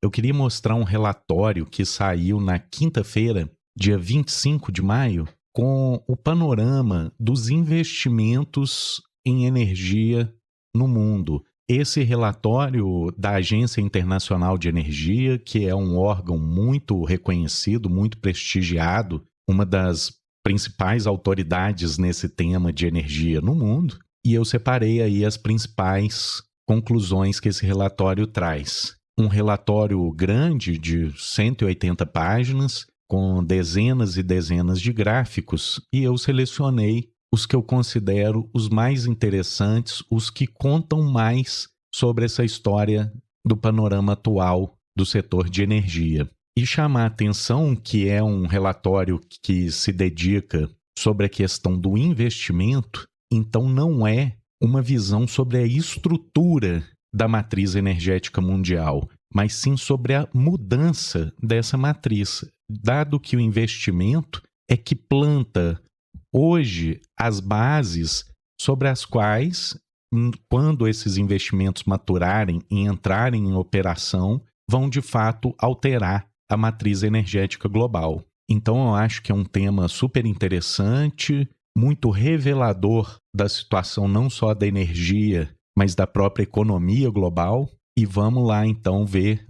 eu queria mostrar um relatório que saiu na quinta-feira, dia 25 de maio, com o panorama dos investimentos em energia no mundo. Esse relatório da Agência Internacional de Energia, que é um órgão muito reconhecido, muito prestigiado, uma das principais autoridades nesse tema de energia no mundo, e eu separei aí as principais conclusões que esse relatório traz. Um relatório grande de 180 páginas, com dezenas e dezenas de gráficos, e eu selecionei os que eu considero os mais interessantes, os que contam mais sobre essa história do panorama atual do setor de energia. E chamar a atenção que é um relatório que se dedica sobre a questão do investimento, então não é uma visão sobre a estrutura da matriz energética mundial, mas sim sobre a mudança dessa matriz, dado que o investimento é que planta hoje as bases sobre as quais, quando esses investimentos maturarem e entrarem em operação, vão de fato alterar a matriz energética global. Então eu acho que é um tema super interessante, muito revelador da situação não só da energia, mas da própria economia global. E vamos lá então ver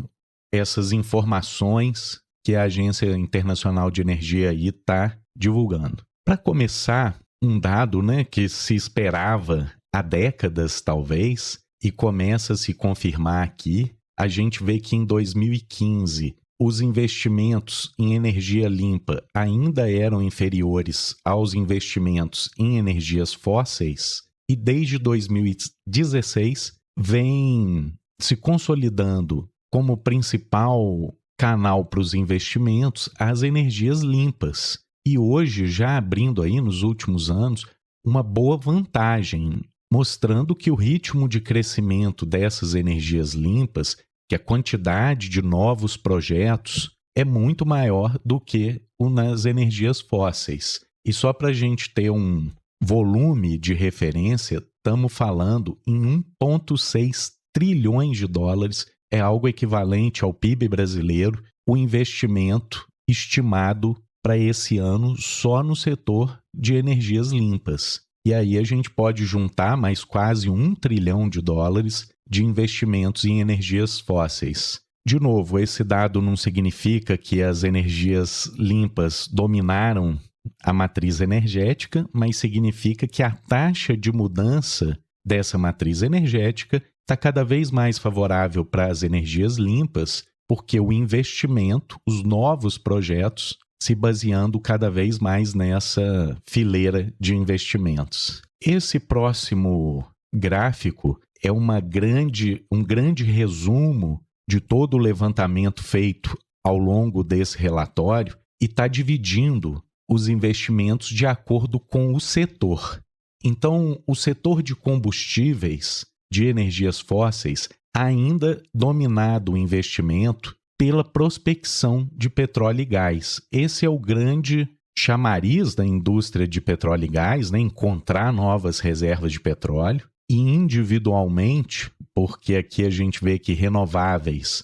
essas informações que a Agência Internacional de Energia aí está divulgando. Para começar, um dado, que se esperava há décadas talvez, e começa a se confirmar aqui, a gente vê que em 2015 os investimentos em energia limpa ainda eram inferiores aos investimentos em energias fósseis, e desde 2016 vem se consolidando como principal canal para os investimentos as energias limpas. E hoje, já abrindo aí nos últimos anos, uma boa vantagem, mostrando que o ritmo de crescimento dessas energias limpas, que a quantidade de novos projetos é muito maior do que o nas energias fósseis. E só para a gente ter um volume de referência, estamos falando em 1,6 trilhões de dólares, é algo equivalente ao PIB brasileiro, o investimento estimado para esse ano só no setor de energias limpas. E aí a gente pode juntar mais quase 1 trilhão de dólares de investimentos em energias fósseis. De novo, esse dado não significa que as energias limpas dominaram a matriz energética, mas significa que a taxa de mudança dessa matriz energética está cada vez mais favorável para as energias limpas, porque o investimento, os novos projetos, se baseando cada vez mais nessa fileira de investimentos. Esse próximo gráfico é um grande resumo de todo o levantamento feito ao longo desse relatório e está dividindo os investimentos de acordo com o setor. Então, o setor de combustíveis, de energias fósseis, ainda dominado o investimento pela prospecção de petróleo e gás. Esse é o grande chamariz da indústria de petróleo e gás, encontrar novas reservas de petróleo. E individualmente, porque aqui a gente vê que renováveis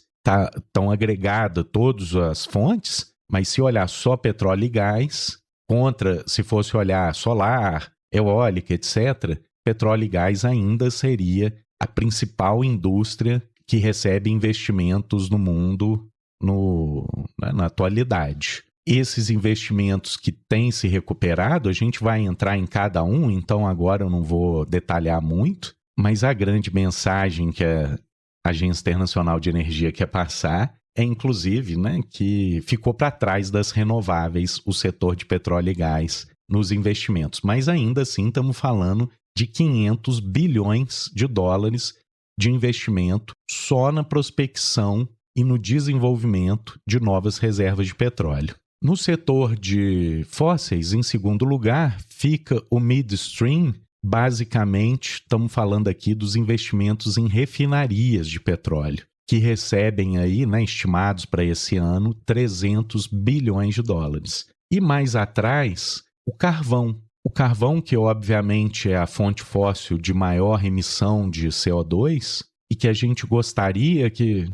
estão agregadas todas as fontes, mas se olhar só petróleo e gás, se fosse olhar solar, eólica, etc., petróleo e gás ainda seria a principal indústria que recebe investimentos no mundo na atualidade. Esses investimentos que têm se recuperado, a gente vai entrar em cada um, então agora eu não vou detalhar muito, mas a grande mensagem que a Agência Internacional de Energia quer passar é, inclusive, que ficou para trás das renováveis o setor de petróleo e gás nos investimentos. Mas ainda assim estamos falando de 500 bilhões de dólares de investimento só na prospecção e no desenvolvimento de novas reservas de petróleo. No setor de fósseis, em segundo lugar, fica o midstream. Basicamente, estamos falando aqui dos investimentos em refinarias de petróleo, que recebem aí, estimados para esse ano, 300 bilhões de dólares. E mais atrás, o carvão. O carvão, que obviamente é a fonte fóssil de maior emissão de CO2 e que a gente gostaria que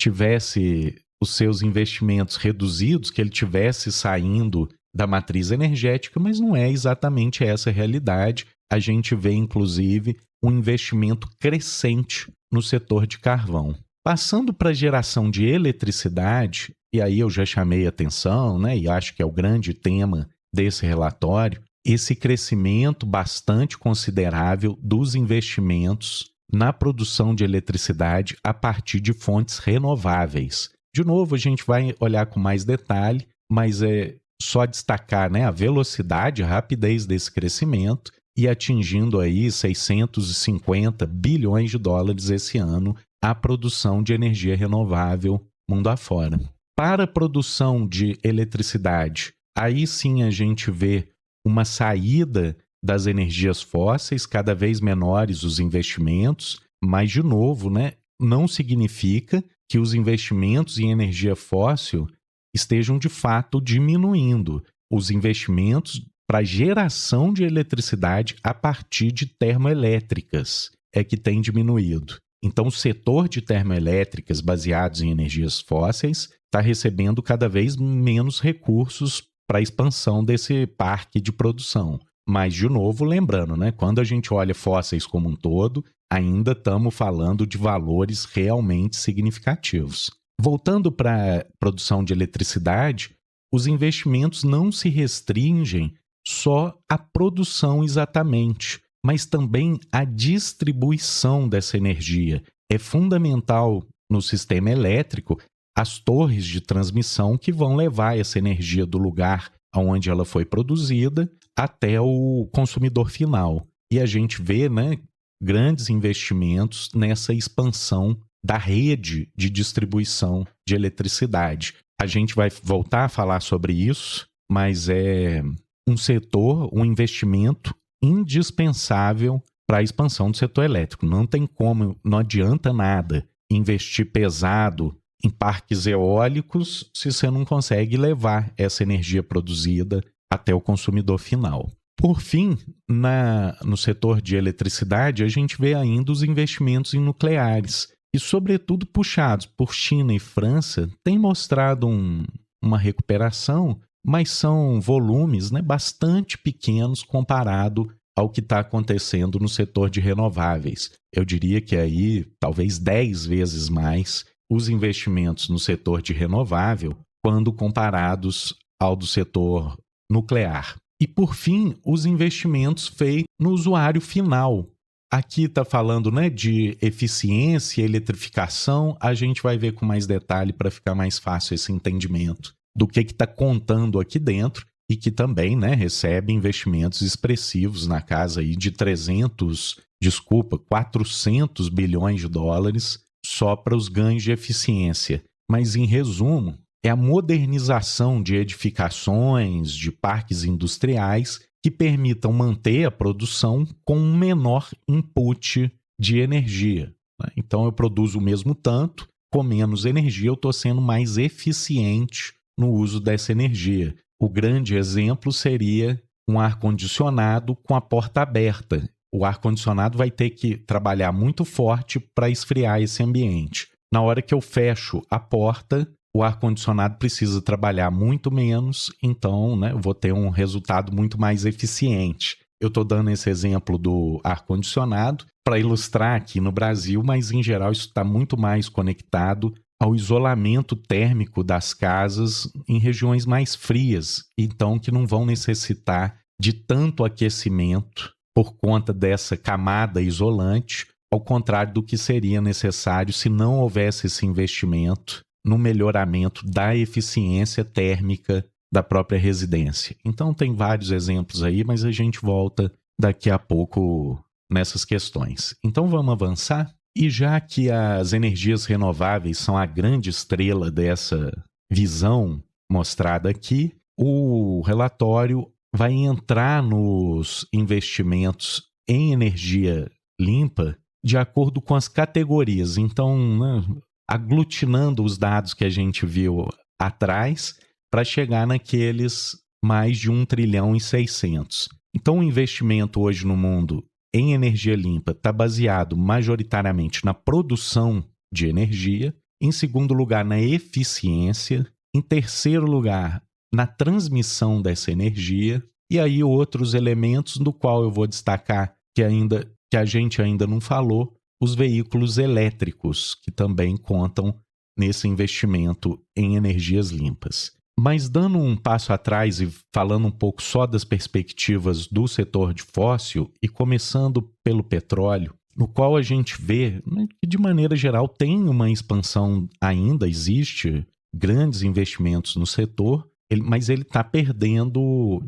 tivesse os seus investimentos reduzidos, que ele tivesse saindo da matriz energética, mas não é exatamente essa a realidade. A gente vê, inclusive, um investimento crescente no setor de carvão. Passando para a geração de eletricidade, e aí eu já chamei a atenção, né, e acho que é o grande tema desse relatório, esse crescimento bastante considerável dos investimentos na produção de eletricidade a partir de fontes renováveis. De novo, a gente vai olhar com mais detalhe, mas é só destacar, né, a velocidade, a rapidez desse crescimento e atingindo aí 650 bilhões de dólares esse ano a produção de energia renovável mundo afora. Para a produção de eletricidade, aí sim a gente vê uma saída das energias fósseis, cada vez menores os investimentos, mas, de novo, né, não significa que os investimentos em energia fóssil estejam, de fato, diminuindo. Os investimentos para geração de eletricidade a partir de termoelétricas é que tem diminuído. Então, o setor de termoelétricas baseados em energias fósseis está recebendo cada vez menos recursos para a expansão desse parque de produção. Mas, de novo, lembrando, né, quando a gente olha fósseis como um todo, ainda estamos falando de valores realmente significativos. Voltando para a produção de eletricidade, os investimentos não se restringem só à produção exatamente, mas também à distribuição dessa energia. É fundamental no sistema elétrico as torres de transmissão que vão levar essa energia do lugar onde ela foi produzida até o consumidor final. E a gente vê, né, grandes investimentos nessa expansão da rede de distribuição de eletricidade. A gente vai voltar a falar sobre isso, mas é um setor, um investimento indispensável para a expansão do setor elétrico. Não tem como, não adianta nada investir pesado em parques eólicos se você não consegue levar essa energia produzida até o consumidor final. Por fim, no setor de eletricidade, a gente vê ainda os investimentos em nucleares, e sobretudo puxados por China e França, têm mostrado uma recuperação, mas são volumes, né, bastante pequenos comparado ao que está acontecendo no setor de renováveis. Eu diria que aí talvez 10 vezes mais os investimentos no setor de renovável quando comparados ao do setor nuclear. E, por fim, os investimentos feitos no usuário final. Aqui está falando, né, de eficiência, eletrificação. A gente vai ver com mais detalhe para ficar mais fácil esse entendimento do que está contando aqui dentro e que também, né, recebe investimentos expressivos na casa aí de 400 bilhões de dólares só para os ganhos de eficiência. Mas, em resumo, é a modernização de edificações, de parques industriais que permitam manter a produção com um menor input de energia. Então, eu produzo o mesmo tanto, com menos energia, eu estou sendo mais eficiente no uso dessa energia. O grande exemplo seria um ar-condicionado com a porta aberta. O ar-condicionado vai ter que trabalhar muito forte para esfriar esse ambiente. Na hora que eu fecho a porta, o ar-condicionado precisa trabalhar muito menos, então, né, eu vou ter um resultado muito mais eficiente. Eu estou dando esse exemplo do ar-condicionado para ilustrar aqui no Brasil, mas em geral isso está muito mais conectado ao isolamento térmico das casas em regiões mais frias, então que não vão necessitar de tanto aquecimento por conta dessa camada isolante, ao contrário do que seria necessário se não houvesse esse investimento no melhoramento da eficiência térmica da própria residência. Então tem vários exemplos aí, mas a gente volta daqui a pouco nessas questões. Então vamos avançar? E já que as energias renováveis são a grande estrela dessa visão mostrada aqui, o relatório vai entrar nos investimentos em energia limpa de acordo com as categorias. Então, né, aglutinando os dados que a gente viu atrás para chegar naqueles mais de 1,6 trilhão. Então, o investimento hoje no mundo em energia limpa está baseado majoritariamente na produção de energia Em segundo lugar, na eficiência. Em terceiro lugar, na transmissão dessa energia. E aí outros elementos do qual eu vou destacar que a gente ainda não falou, os veículos elétricos, que também contam nesse investimento em energias limpas. Mas dando um passo atrás e falando um pouco só das perspectivas do setor de fóssil e começando pelo petróleo, no qual a gente vê que, de maneira geral, tem uma expansão ainda, existe grandes investimentos no setor, mas ele está perdendo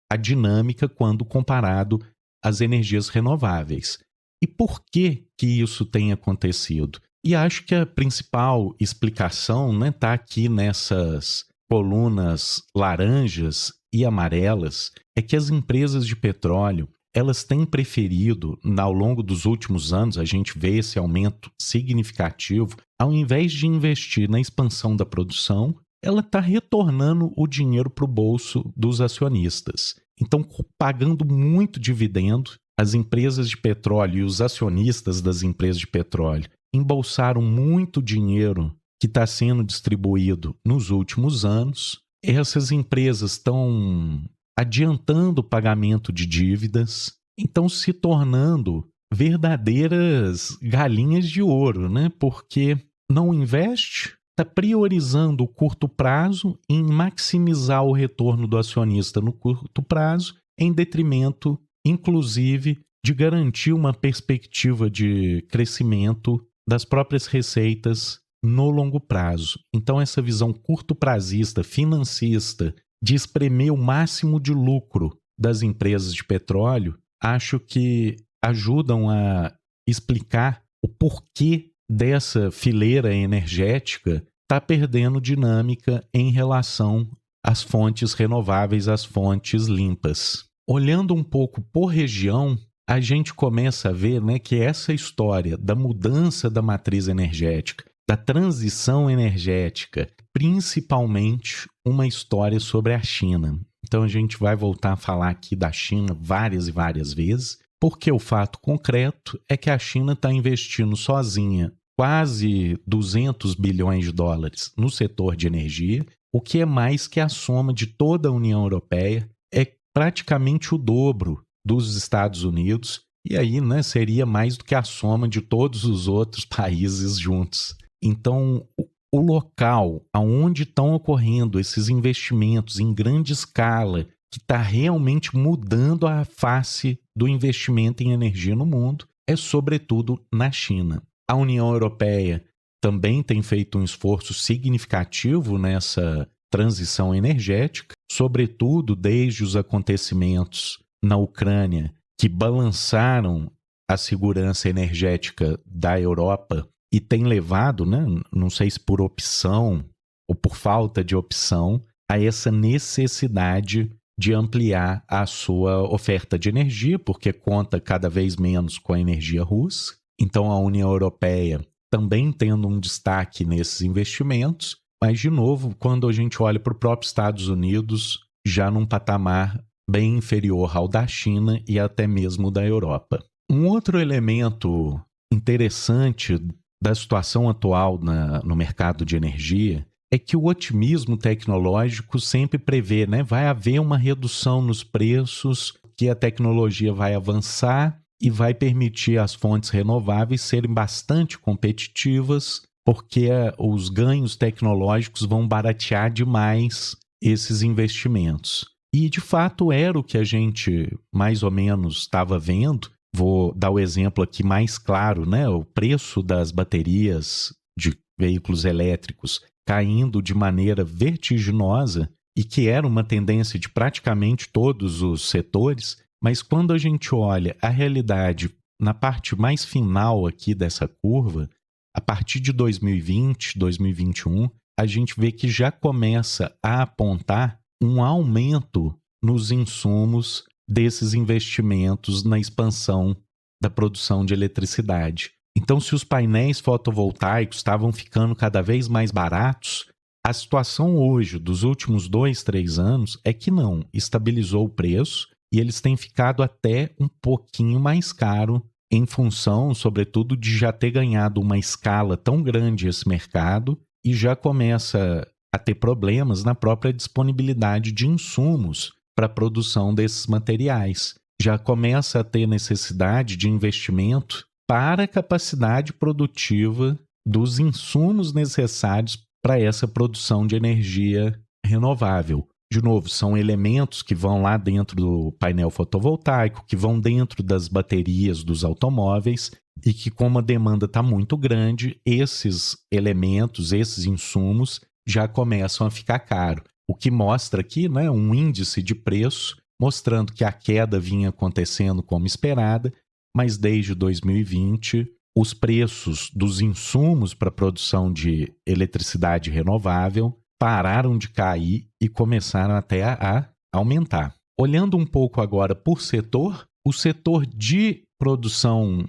a dinâmica quando comparado às energias renováveis. E por que isso tem acontecido? E acho que a principal explicação está aqui nessas colunas laranjas e amarelas, é que as empresas de petróleo elas têm preferido, ao longo dos últimos anos, a gente vê esse aumento significativo, ao invés de investir na expansão da produção, ela está retornando o dinheiro para o bolso dos acionistas. Então, pagando muito dividendo, as empresas de petróleo e os acionistas das empresas de petróleo embolsaram muito dinheiro que está sendo distribuído nos últimos anos. Essas empresas estão adiantando o pagamento de dívidas, então se tornando verdadeiras galinhas de ouro, né? Porque não investe, está priorizando o curto prazo em maximizar o retorno do acionista no curto prazo, em detrimento, inclusive, de garantir uma perspectiva de crescimento das próprias receitas no longo prazo. Então, essa visão curto-prazista, financista, de espremer o máximo de lucro das empresas de petróleo, acho que ajudam a explicar o porquê dessa fileira energética está perdendo dinâmica em relação às fontes renováveis, às fontes limpas. Olhando um pouco por região, a gente começa a ver, que essa história da mudança da matriz energética, da transição energética, principalmente uma história sobre a China. Então a gente vai voltar a falar aqui da China várias e várias vezes, porque o fato concreto é que a China está investindo sozinha quase 200 bilhões de dólares no setor de energia, o que é mais que a soma de toda a União Europeia, é praticamente o dobro dos Estados Unidos, e aí seria mais do que a soma de todos os outros países juntos. Então, o local onde estão ocorrendo esses investimentos em grande escala, que está realmente mudando a face do investimento em energia no mundo, é sobretudo na China. A União Europeia também tem feito um esforço significativo nessa transição energética, sobretudo desde os acontecimentos na Ucrânia, que balançaram a segurança energética da Europa e tem levado, não sei se por opção ou por falta de opção, a essa necessidade de ampliar a sua oferta de energia, porque conta cada vez menos com a energia russa. Então a União Europeia também tendo um destaque nesses investimentos, mas de novo, quando a gente olha para o próprio Estados Unidos, já num patamar bem inferior ao da China e até mesmo da Europa. Um outro elemento interessante da situação atual no mercado de energia é que o otimismo tecnológico sempre prevê, vai haver uma redução nos preços, que a tecnologia vai avançar e vai permitir as fontes renováveis serem bastante competitivas, porque os ganhos tecnológicos vão baratear demais esses investimentos. E, de fato, era o que a gente mais ou menos estava vendo. Vou dar o exemplo aqui mais claro, o preço das baterias de veículos elétricos caindo de maneira vertiginosa, e que era uma tendência de praticamente todos os setores, mas quando a gente olha a realidade na parte mais final aqui dessa curva, a partir de 2020, 2021, a gente vê que já começa a apontar um aumento nos insumos desses investimentos na expansão da produção de eletricidade. Então, se os painéis fotovoltaicos estavam ficando cada vez mais baratos, a situação hoje, dos últimos 2, 3 anos, é que não, estabilizou o preço e eles têm ficado até um pouquinho mais caro em função, sobretudo, de já ter ganhado uma escala tão grande esse mercado e já começa a ter problemas na própria disponibilidade de insumos para a produção desses materiais. Já começa a ter necessidade de investimento para a capacidade produtiva dos insumos necessários para essa produção de energia renovável. De novo, são elementos que vão lá dentro do painel fotovoltaico, que vão dentro das baterias dos automóveis e que, como a demanda está muito grande, esses elementos, esses insumos já começam a ficar caros. O que mostra aqui, né, um índice de preço mostrando que a queda vinha acontecendo como esperada, mas desde 2020 os preços dos insumos para a produção de eletricidade renovável pararam de cair e começaram até a aumentar. Olhando um pouco agora por setor, o setor de produção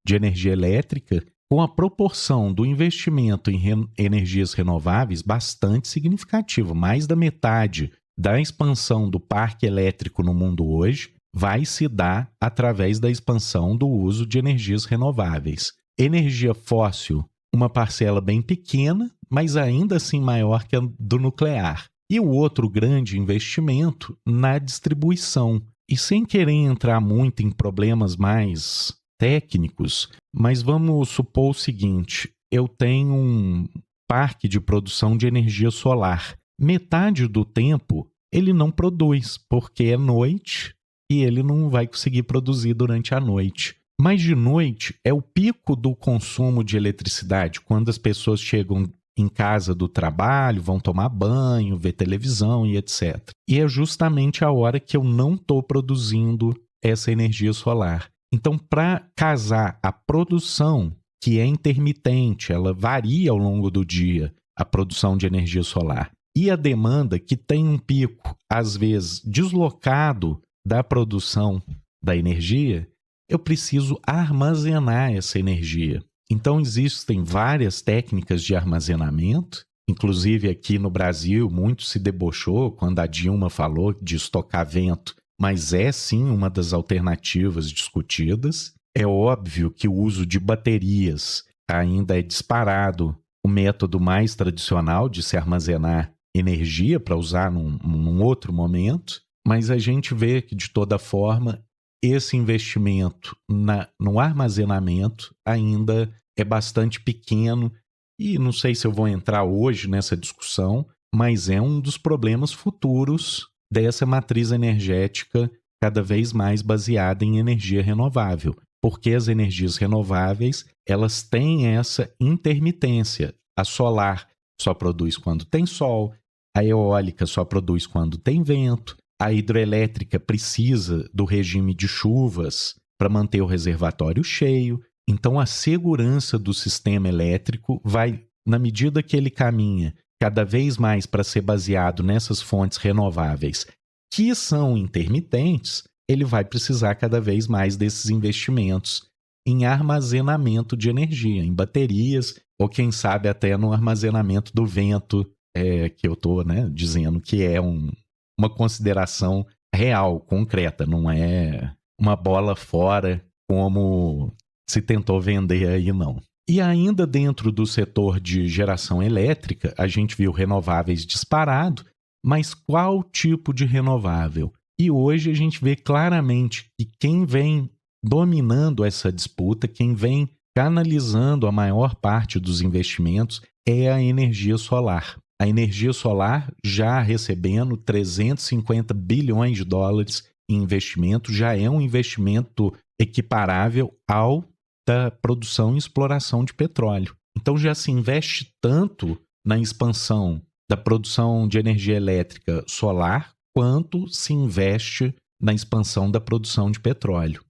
de energia elétrica, com a proporção do investimento em energias renováveis bastante significativo, mais da metade da expansão do parque elétrico no mundo hoje vai se dar através da expansão do uso de energias renováveis. Energia fóssil, uma parcela bem pequena, mas ainda assim maior que a do nuclear. E o outro grande investimento na distribuição. E sem querer entrar muito em problemas mais técnicos, mas vamos supor o seguinte: eu tenho um parque de produção de energia solar. Metade do tempo ele não produz, porque é noite e ele não vai conseguir produzir durante a noite. Mas de noite é o pico do consumo de eletricidade, quando as pessoas chegam em casa do trabalho, vão tomar banho, ver televisão e etc. E é justamente a hora que eu não estou produzindo essa energia solar. Então, para casar a produção, que é intermitente, ela varia ao longo do dia, a produção de energia solar, e a demanda, que tem um pico, às vezes, deslocado da produção da energia, eu preciso armazenar essa energia. Então, existem várias técnicas de armazenamento. Inclusive, aqui no Brasil, muito se debochou quando a Dilma falou de estocar vento, mas é sim uma das alternativas discutidas. É óbvio que o uso de baterias ainda é disparado o método mais tradicional de se armazenar energia para usar num outro momento, mas a gente vê que, de toda forma, esse investimento no armazenamento ainda é bastante pequeno e não sei se eu vou entrar hoje nessa discussão, mas é um dos problemas futuros dessa matriz energética cada vez mais baseada em energia renovável, porque as energias renováveis elas têm essa intermitência. A solar só produz quando tem sol, a eólica só produz quando tem vento, a hidrelétrica precisa do regime de chuvas para manter o reservatório cheio. Então, a segurança do sistema elétrico vai, na medida que ele caminha cada vez mais para ser baseado nessas fontes renováveis, que são intermitentes, ele vai precisar cada vez mais desses investimentos em armazenamento de energia, em baterias, ou quem sabe até no armazenamento do vento, que eu estou dizendo que é uma consideração real, concreta, não é uma bola fora como se tentou vender aí, não. E ainda dentro do setor de geração elétrica, a gente viu renováveis disparado, mas qual tipo de renovável? E hoje a gente vê claramente que quem vem dominando essa disputa, quem vem canalizando a maior parte dos investimentos é a energia solar. A energia solar já recebendo 350 bilhões de dólares em investimento, já é um investimento equiparável ao da produção e exploração de petróleo. Então já se investe tanto na expansão da produção de energia elétrica solar, quanto se investe na expansão da produção de petróleo.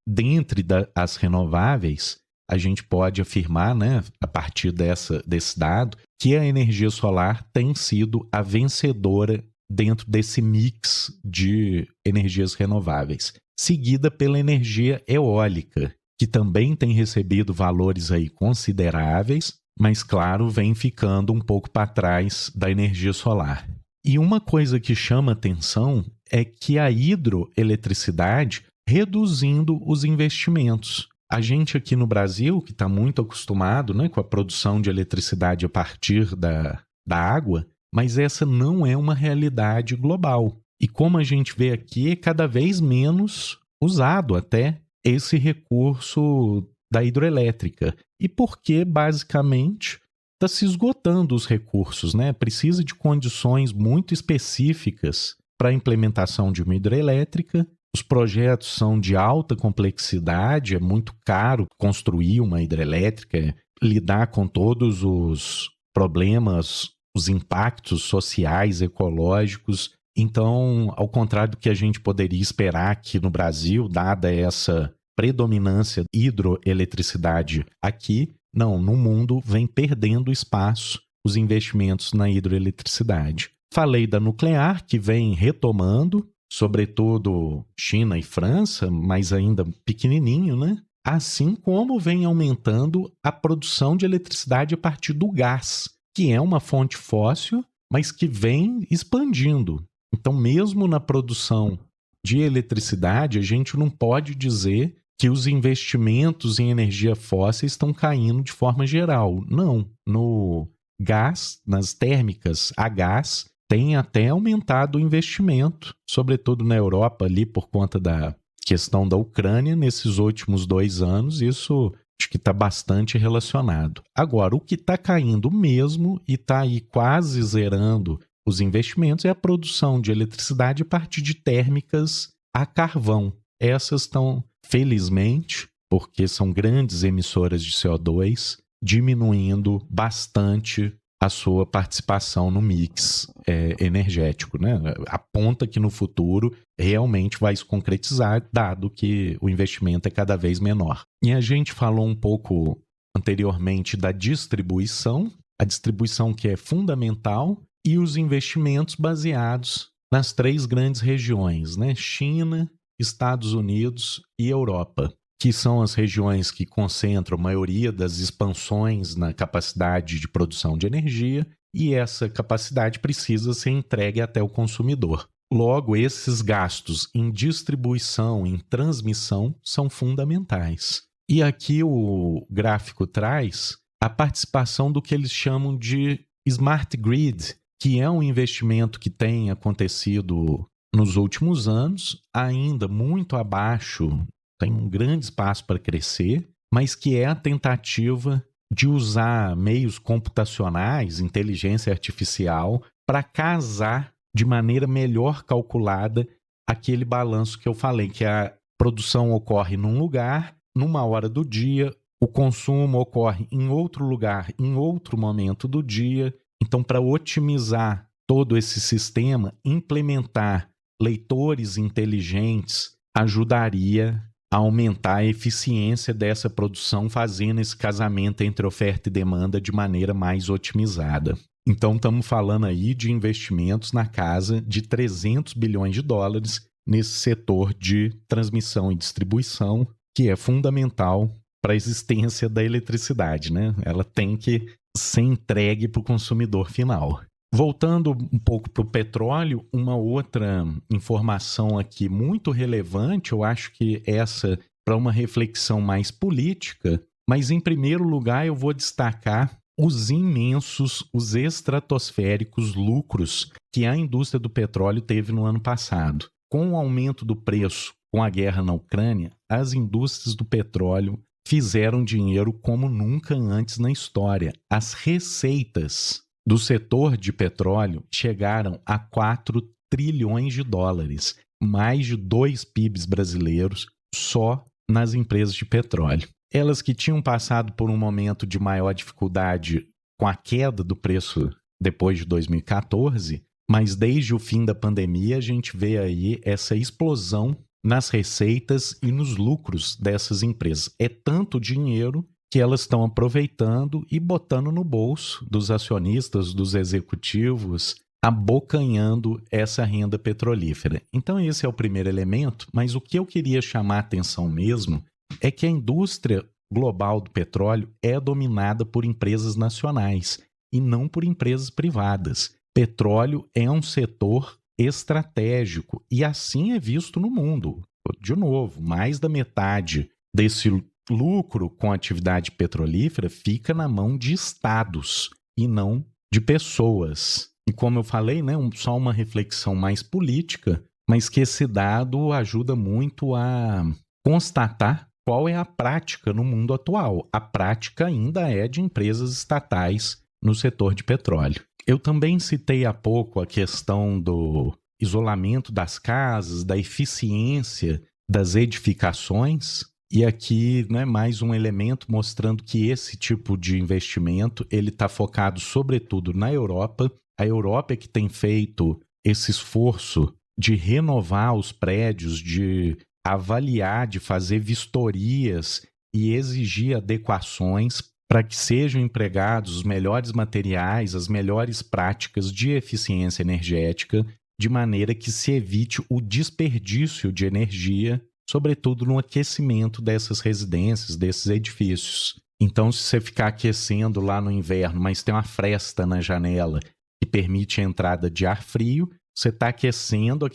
Dentre as renováveis, a gente pode afirmar, a partir desse dado, que a energia solar tem sido a vencedora dentro desse mix de energias renováveis, seguida pela energia eólica, que também tem recebido valores aí consideráveis, mas, claro, vem ficando um pouco para trás da energia solar. E uma coisa que chama atenção é que a hidroeletricidade reduzindo os investimentos. A gente aqui no Brasil, que está muito acostumado, né, com a produção de eletricidade a partir da água, mas essa não é uma realidade global. E como a gente vê aqui, é cada vez menos usado até esse recurso da hidroelétrica. E porque, basicamente, está se esgotando os recursos, né? Precisa de condições muito específicas para a implementação de uma hidrelétrica. Os projetos são de alta complexidade, é muito caro construir uma hidrelétrica, lidar com todos os problemas, os impactos sociais, ecológicos. Então, ao contrário do que a gente poderia esperar aqui no Brasil, dada essa predominância de hidroeletricidade aqui, não, no mundo vem perdendo espaço os investimentos na hidroeletricidade. Falei da nuclear, que vem retomando, sobretudo China e França, mas ainda pequenininho, né? Assim como vem aumentando a produção de eletricidade a partir do gás, que é uma fonte fóssil, mas que vem expandindo. Então, mesmo na produção de eletricidade, a gente não pode dizer que os investimentos em energia fóssil estão caindo de forma geral. Não. No gás, nas térmicas a gás, tem até aumentado o investimento, sobretudo na Europa, ali por conta da questão da Ucrânia, nesses últimos 2 anos, isso acho que está bastante relacionado. Agora, o que está caindo mesmo e está aí quase zerando os investimentos é a produção de eletricidade a partir de térmicas a carvão. Essas estão, felizmente, porque são grandes emissoras de CO2, diminuindo bastante a sua participação no mix energético, né? Aponta que no futuro realmente vai se concretizar, dado que o investimento é cada vez menor. E a gente falou um pouco anteriormente da distribuição, a distribuição que é fundamental, e os investimentos baseados nas 3 grandes regiões, né? China, Estados Unidos e Europa, que são as regiões que concentram a maioria das expansões na capacidade de produção de energia, e essa capacidade precisa ser entregue até o consumidor. Logo, esses gastos em distribuição, em transmissão, são fundamentais. E aqui o gráfico traz a participação do que eles chamam de Smart Grid, que é um investimento que tem acontecido nos últimos anos, ainda muito abaixo, tem um grande espaço para crescer, mas que é a tentativa de usar meios computacionais, inteligência artificial, para casar de maneira melhor calculada aquele balanço que eu falei, que a produção ocorre num lugar, numa hora do dia, o consumo ocorre em outro lugar, em outro momento do dia. Então, para otimizar todo esse sistema, implementar leitores inteligentes ajudaria a aumentar a eficiência dessa produção, fazendo esse casamento entre oferta e demanda de maneira mais otimizada. Então, estamos falando aí de investimentos na casa de 300 bilhões de dólares nesse setor de transmissão e distribuição, que é fundamental para a existência da eletricidade, né? Ela tem que ser entregue para o consumidor final. Voltando um pouco para o petróleo, uma outra informação aqui muito relevante, eu acho que essa para uma reflexão mais política, mas em primeiro lugar eu vou destacar os imensos, os estratosféricos lucros que a indústria do petróleo teve no ano passado. Com o aumento do preço, com a guerra na Ucrânia, as indústrias do petróleo fizeram dinheiro como nunca antes na história. As receitas do setor de petróleo chegaram a 4 trilhões de dólares, mais de 2 PIBs brasileiros só nas empresas de petróleo. Elas que tinham passado por um momento de maior dificuldade com a queda do preço depois de 2014, mas desde o fim da pandemia a gente vê aí essa explosão nas receitas e nos lucros dessas empresas. É tanto dinheiro que elas estão aproveitando e botando no bolso dos acionistas, dos executivos, abocanhando essa renda petrolífera. Então esse é o primeiro elemento, mas o que eu queria chamar a atenção mesmo é que a indústria global do petróleo é dominada por empresas nacionais e não por empresas privadas. Petróleo é um setor estratégico e assim é visto no mundo. de novo, mais da metade desse lucro com a atividade petrolífera fica na mão de estados e não de pessoas. E como eu falei, né, só uma reflexão mais política, mas que esse dado ajuda muito a constatar qual é a prática no mundo atual. A prática ainda é de empresas estatais no setor de petróleo. Eu também citei há pouco a questão do isolamento das casas, da eficiência das edificações, e aqui, né, mais um elemento mostrando que esse tipo de investimento ele está focado sobretudo na Europa. A Europa é que tem feito esse esforço de renovar os prédios, de avaliar, de fazer vistorias e exigir adequações para que sejam empregados os melhores materiais, as melhores práticas de eficiência energética, de maneira que se evite o desperdício de energia, sobretudo no aquecimento dessas residências, desses edifícios. Então, se você ficar aquecendo lá no inverno, mas tem uma fresta na janela que permite a entrada de ar frio, você está aquecendo,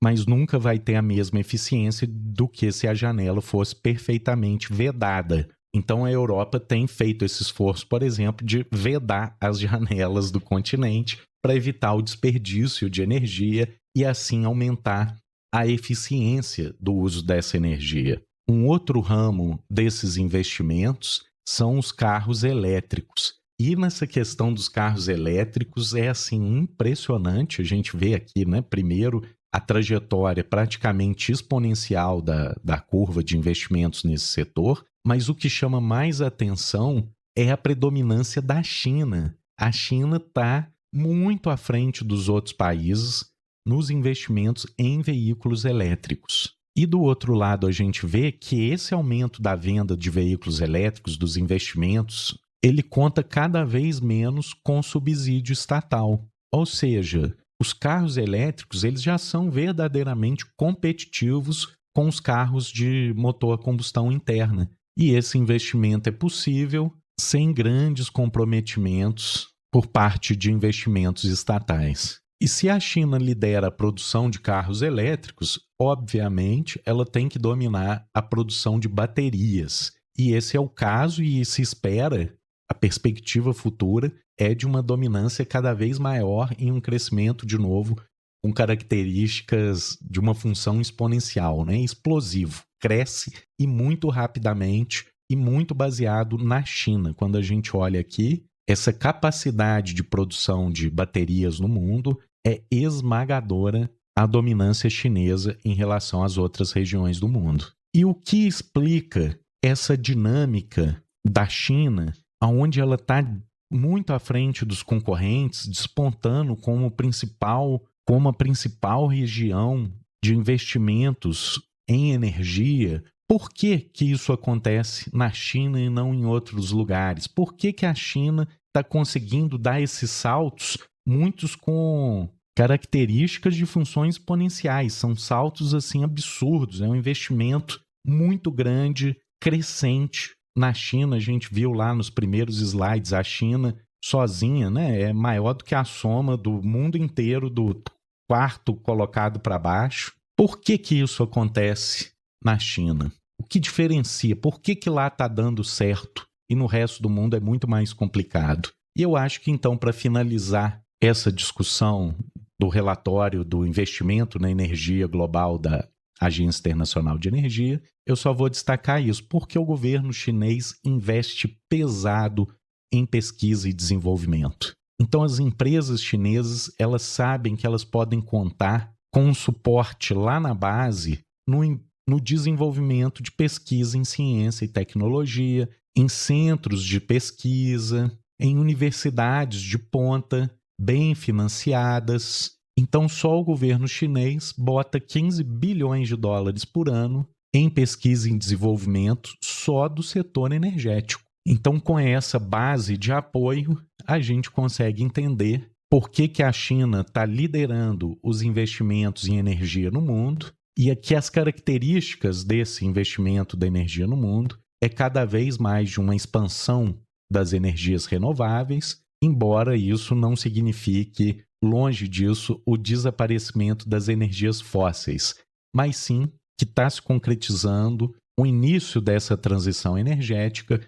mas nunca vai ter a mesma eficiência do que se a janela fosse perfeitamente vedada. Então a Europa tem feito esse esforço, por exemplo, de vedar as janelas do continente para evitar o desperdício de energia e assim aumentar a eficiência do uso dessa energia. Um outro ramo desses investimentos são os carros elétricos. E nessa questão dos carros elétricos é assim impressionante. A gente vê aqui, né, primeiro, a trajetória praticamente exponencial da curva de investimentos nesse setor, mas o que chama mais atenção é a predominância da China. A China está muito à frente dos outros países nos investimentos em veículos elétricos. E do outro lado, a gente vê que esse aumento da venda de veículos elétricos, dos investimentos, ele conta cada vez menos com subsídio estatal. Ou seja, os carros elétricos eles já são verdadeiramente competitivos com os carros de motor a combustão interna. E esse investimento é possível sem grandes comprometimentos por parte de investimentos estatais. E se a China lidera a produção de carros elétricos, obviamente ela tem que dominar a produção de baterias. E esse é o caso e se espera, a perspectiva futura é de uma dominância cada vez maior em um crescimento, de novo, com características de uma função exponencial, né? Explosivo. Cresce e muito rapidamente e muito baseado na China. Quando a gente olha aqui, essa capacidade de produção de baterias no mundo é esmagadora a dominância chinesa em relação às outras regiões do mundo. E o que explica essa dinâmica da China, onde ela está muito à frente dos concorrentes, despontando como a principal região de investimentos em energia? Por que que isso acontece na China e não em outros lugares? Por que que a China está conseguindo dar esses saltos, muitos com características de funções exponenciais? São saltos assim absurdos, é um investimento muito grande, crescente. Na China, a gente viu lá nos primeiros slides, a China sozinha, né, é maior do que a soma do mundo inteiro, do quarto colocado para baixo. Por que que isso acontece na China? O que diferencia? Por que que lá está dando certo e no resto do mundo é muito mais complicado? E eu acho que então, para finalizar essa discussão do relatório do investimento na energia global da Agência Internacional de Energia, eu só vou destacar isso, porque o governo chinês investe pesado em pesquisa e desenvolvimento. Então as empresas chinesas, elas sabem que elas podem contar com um suporte lá na base no desenvolvimento de pesquisa em ciência e tecnologia, em centros de pesquisa, em universidades de ponta, bem financiadas. Então, só o governo chinês bota 15 bilhões de dólares por ano em pesquisa e desenvolvimento só do setor energético. Então, com essa base de apoio, a gente consegue entender por que que a China está liderando os investimentos em energia no mundo e que as características desse investimento da energia no mundo é cada vez mais de uma expansão das energias renováveis, embora isso não signifique, longe disso, o desaparecimento das energias fósseis. mas sim que está se concretizando o início dessa transição energética,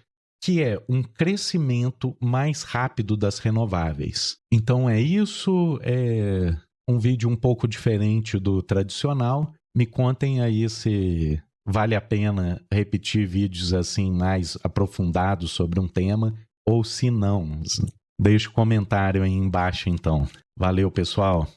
que é um crescimento mais rápido das renováveis. Então é isso, é um vídeo um pouco diferente do tradicional. Me contem aí se vale a pena repetir vídeos assim mais aprofundados sobre um tema ou se não. Deixe um comentário aí embaixo então. Valeu, pessoal!